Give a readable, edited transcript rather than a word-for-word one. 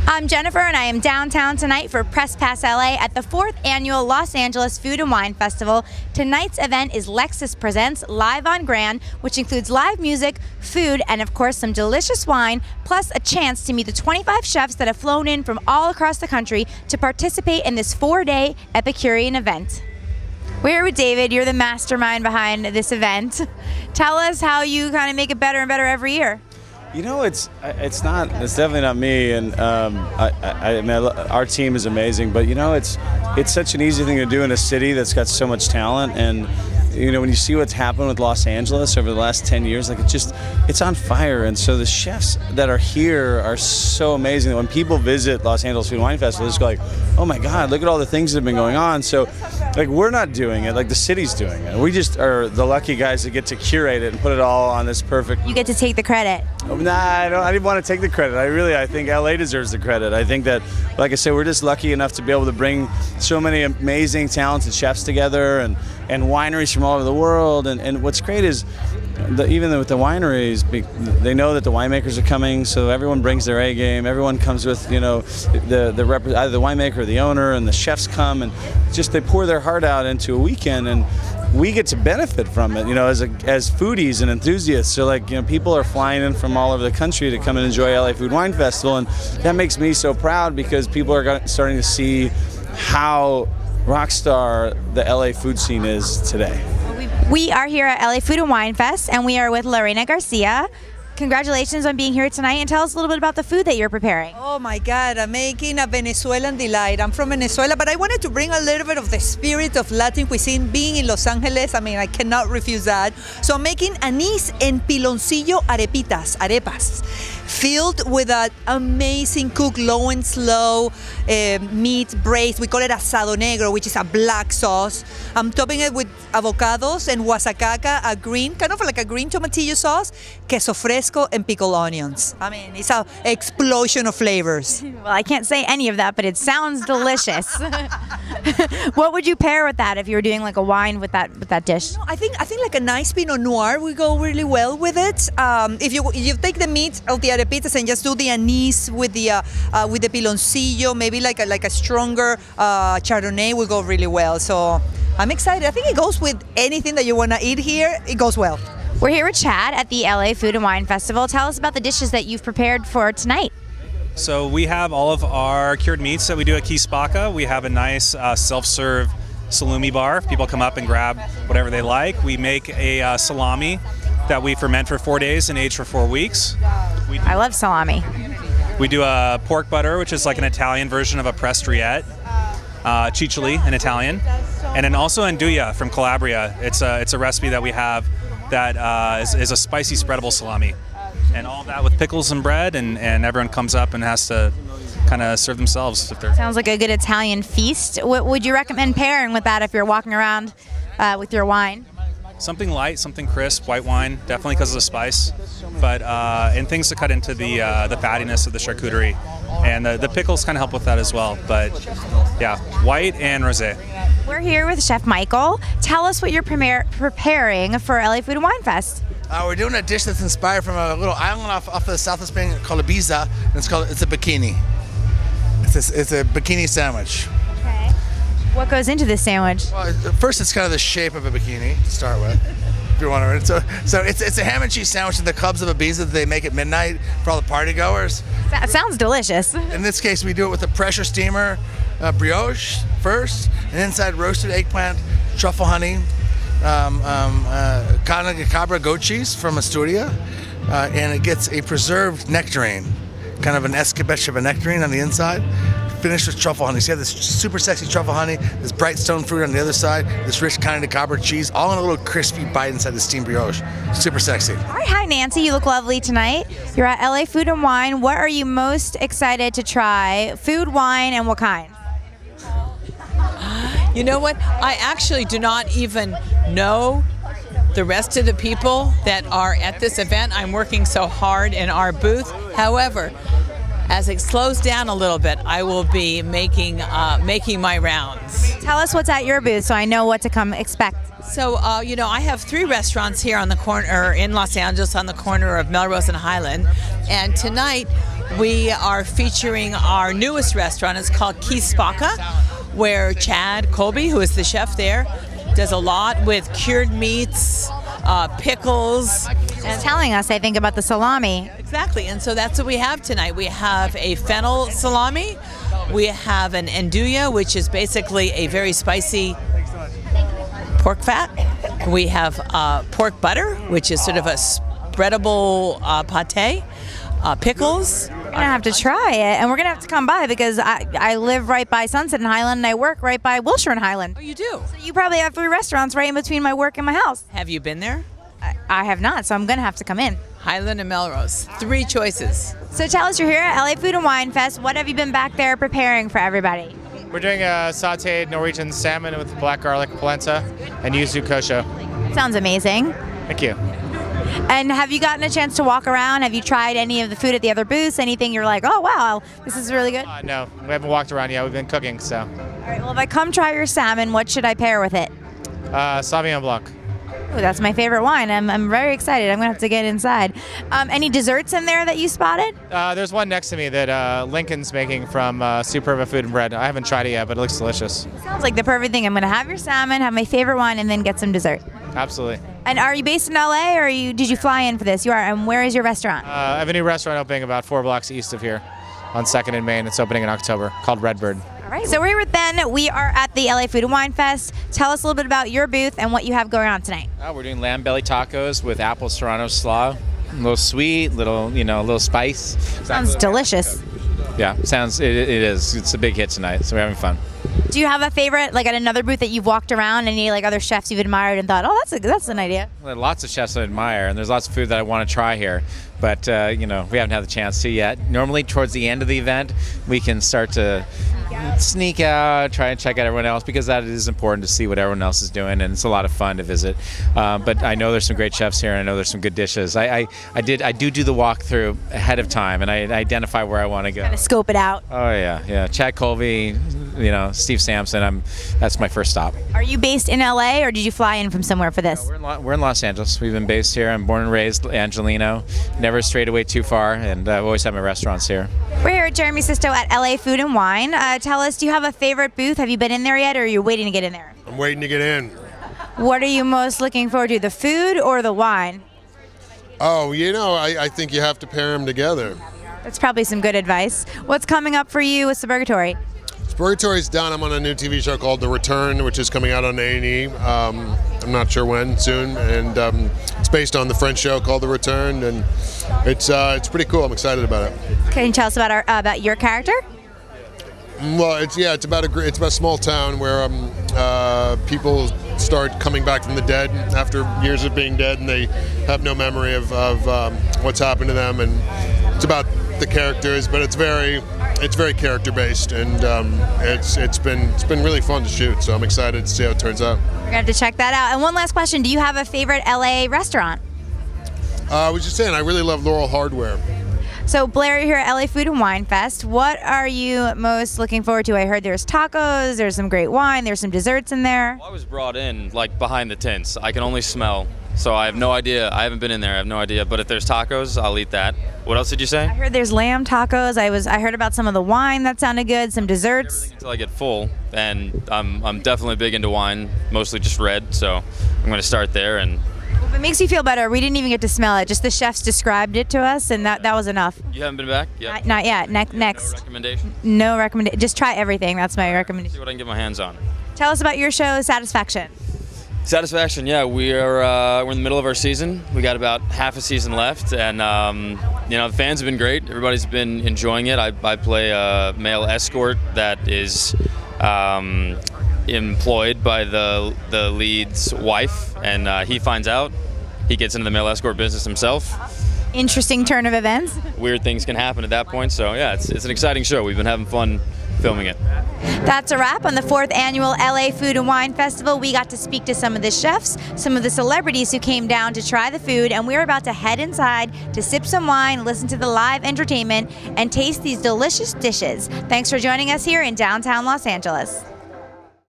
I'm Jennifer, and I am downtown tonight for Press Pass LA at the 4th Annual Los Angeles Food and Wine Festival. Tonight's event is Lexus Presents Live on Grand, which includes live music, food, and of course some delicious wine, plus a chance to meet the 25 chefs that have flown in from all across the country to participate in this 4-day Epicurean event. We're here with David. You're the mastermind behind this event. Tell us how you kind of make it better and better every year. You know, it's definitely not me, and I mean, our team is amazing. But you know, it's such an easy thing to do in a city that's got so much talent. And you know, when you see what's happened with Los Angeles over the last 10 years, like it's on fire. And so the chefs that are here are so amazing that when people visit Los Angeles Food and Wine Festival, they just go like, oh my God, look at all the things that have been going on. So like, we're not doing it, like the city's doing it. We just are the lucky guys that get to curate it and put it all on this perfect. You get to take the credit. Nah, I didn't want to take the credit. I think LA deserves the credit. I think that, like I said, we're just lucky enough to be able to bring so many amazing, talented chefs together and wineries from all over the world. And what's great is, even with the wineries, they know that the winemakers are coming, so everyone brings their A game. Everyone comes with, you know, either the winemaker or the owner, and the chefs come, and just they pour their heart out into a weekend, and we get to benefit from it, you know, as foodies and enthusiasts. So like, you know, people are flying in from all over the country to come and enjoy LA Food Wine Festival, and that makes me so proud because people are starting to see how rockstar the LA food scene is today. We are here at LA Food and Wine Fest, and we are with Lorena Garcia. Congratulations on being here tonight, and tell us a little bit about the food that you're preparing. Oh my God, I'm making a Venezuelan delight. I'm from Venezuela, but I wanted to bring a little bit of the spirit of Latin cuisine. Being in Los Angeles, I mean, I cannot refuse that. So I'm making anís en piloncillo arepas, filled with an amazing cooked low and slow meat braised. We call it asado negro, which is a black sauce. I'm topping it with avocados and guasacaca, a green, kind of like a green tomatillo sauce, queso fresco, and pickled onions. I mean, it's an explosion of flavors. Well, I can't say any of that, but it sounds delicious. What would you pair with that if you were doing like a wine with that dish? I think like a nice Pinot Noir would go really well with it. If you take the meat of the arepitas and just do the anise with the piloncillo, maybe like a stronger Chardonnay will go really well. So I'm excited. I think it goes with anything that you want to eat here. It goes well. We're here with Chad at the LA Food and Wine Festival. Tell us about the dishes that you've prepared for tonight. So we have all of our cured meats that we do at Key Spacca. We have a nice self-serve salumi bar. People come up and grab whatever they like. We make a salami that we ferment for 4 days and age for 4 weeks. I love salami. We do a pork butter, which is like an Italian version of a pressed rillette, ciccioli in Italian, and then also andouille from Calabria. It's a recipe that we have that is a spicy spreadable salami, and all that with pickles and bread, and everyone comes up and has to kind of serve themselves. If they're Sounds like a good Italian feast. What would you recommend pairing with that if you're walking around with your wine? Something light, something crisp, white wine, definitely because of the spice, but and things to cut into the fattiness of the charcuterie, and the pickles kind of help with that as well. But yeah, white and rosé. We're here with Chef Michael. Tell us what you're preparing for LA Food and Wine Fest. We're doing a dish that's inspired from a little island off the south of Spain called Ibiza, and it's a bikini. It's a bikini sandwich. Okay. What goes into this sandwich? Well, first it's kind of the shape of a bikini to start with, if you're wondering. So it's a ham and cheese sandwich at the clubs of Ibiza that they make at midnight for all the party goers. That sounds delicious. In this case, we do it with a pressure steamer brioche first, and inside roasted eggplant, truffle honey, carne de cabra goat cheese from Asturias, and it gets a preserved nectarine, kind of an escabeche of a nectarine on the inside, finished with truffle honey. So you have this super sexy truffle honey, this bright stone fruit on the other side, this rich carne de cabra cheese, all in a little crispy bite inside the steamed brioche. Super sexy. All right, hi Nancy, you look lovely tonight. You're at LA Food and Wine. What are you most excited to try? Food, wine, and what kind? You know what? I actually do not even know the rest of the people that are at this event. I'm working so hard in our booth. However, as it slows down a little bit, I will be making my rounds. Tell us what's at your booth so I know what to come expect. So, you know, I have 3 restaurants here on the corner in Los Angeles on the corner of Melrose and Highland. And tonight we are featuring our newest restaurant. It's called Kispaka, where Chad Colby, who is the chef there, does a lot with cured meats, pickles. And telling us, I think, about the salami. Exactly, and so that's what we have tonight. We have a fennel salami. We have an andouille, which is basically a very spicy pork fat. We have pork butter, which is sort of a spreadable pate. Pickles. We're gonna have to try it, and we're gonna have to come by because I live right by Sunset and Highland, and I work right by Wilshire and Highland. Oh, you do? So you probably have 3 restaurants right in between my work and my house. Have you been there? I have not, so I'm gonna have to come in. Highland and Melrose. 3 choices. So tell us, you're here at LA Food and Wine Fest. What have you been back there preparing for everybody? We're doing a sautéed Norwegian salmon with black garlic polenta and yuzu kosho. Sounds amazing. Thank you. And have you gotten a chance to walk around? Have you tried any of the food at the other booths? Anything you're like, oh wow, this is really good? No, we haven't walked around yet. We've been cooking, so. All right, well, if I come try your salmon, what should I pair with it? Sauvignon Blanc. Ooh, that's my favorite wine. I'm very excited. I'm gonna have to get inside. Any desserts in there that you spotted? There's one next to me that Lincoln's making from Superba Food and Bread. I haven't tried it yet, but it looks delicious. Sounds like the perfect thing. I'm gonna have your salmon, have my favorite wine, and then get some dessert. Absolutely. And are you based in LA, or did you fly in for this? You are. And where is your restaurant? I have a new restaurant opening about 4 blocks east of here on 2nd and Main. It's opening in October, called Redbird. All right, so we're here with Ben. We are at the LA Food and Wine Fest. Tell us a little bit about your booth and what you have going on tonight. We're doing lamb belly tacos with apple serrano slaw. A little sweet, a little spice. Sounds delicious. Yeah, it is. It's a big hit tonight, so we're having fun. Do you have a favorite, like at another booth that you've walked around, any like other chefs you've admired and thought, oh, that's an idea? Well, lots of chefs I admire, and there's lots of food that I want to try here, but we haven't had the chance to yet. Normally, towards the end of the event, we can start to sneak out, try and check out everyone else, because that is important to see what everyone else is doing, and it's a lot of fun to visit. But I know there's some great chefs here, and I know there's some good dishes. I do the walkthrough ahead of time, and I identify where I want to go. Kind of scope it out. Oh yeah. Chad Colby, Steve Sampson. That's my first stop. Are you based in LA, or did you fly in from somewhere for this? No, we're in Los Angeles. We've been based here. I'm born and raised Angelino. Never strayed away too far, and I've always had my restaurants here. We're here at Jeremy Sisto at LA Food and Wine. Tell us, do you have a favorite booth? Have you been in there yet, or are you waiting to get in there? I'm waiting to get in. What are you most looking forward to, the food or the wine? Oh, I think you have to pair them together. That's probably some good advice. What's coming up for you with Suburgatory? Suburgatory's done. I'm on a new TV show called The Return, which is coming out on A&E. I'm not sure when, soon, and it's based on the French show called The Return, and it's pretty cool. I'm excited about it. Can you tell us about your character? Well, it's about a small town where people start coming back from the dead after years of being dead, and they have no memory of what's happened to them. And it's about the characters, but it's very character based, and it's been really fun to shoot. So I'm excited to see how it turns out. We're gonna have to check that out. And one last question: do you have a favorite LA restaurant? I was just saying, I really love Laurel Hardware. So Blair, you're here at LA Food and Wine Fest. What are you most looking forward to? I heard there's tacos, there's some great wine, there's some desserts in there. Well, I was brought in like behind the tents. I can only smell, so I have no idea. I haven't been in there. I have no idea. But if there's tacos, I'll eat that. What else did you say? I heard there's lamb tacos. I heard about some of the wine that sounded good, some desserts. Everything until I get full, and I'm definitely big into wine, mostly just red. So I'm going to start there. And if it makes you feel better, we didn't even get to smell it. Just the chefs described it to us, and that was enough. You haven't been back yet? Not yet. Next. No recommendation? No recommendation. Just try everything. That's my recommendation. See what I can get my hands on. Tell us about your show, Satisfaction. Satisfaction, yeah. We're in the middle of our season. We got about half a season left, and the fans have been great. Everybody's been enjoying it. I play a male escort that is employed by the lead's wife, and he finds out. He gets into the male escort business himself. Interesting turn of events. Weird things can happen at that point, so yeah, it's an exciting show. We've been having fun filming it. That's a wrap on the 4th annual LA Food and Wine Festival. We got to speak to some of the chefs, some of the celebrities who came down to try the food, and we're about to head inside to sip some wine, listen to the live entertainment, and taste these delicious dishes. Thanks for joining us here in downtown Los Angeles.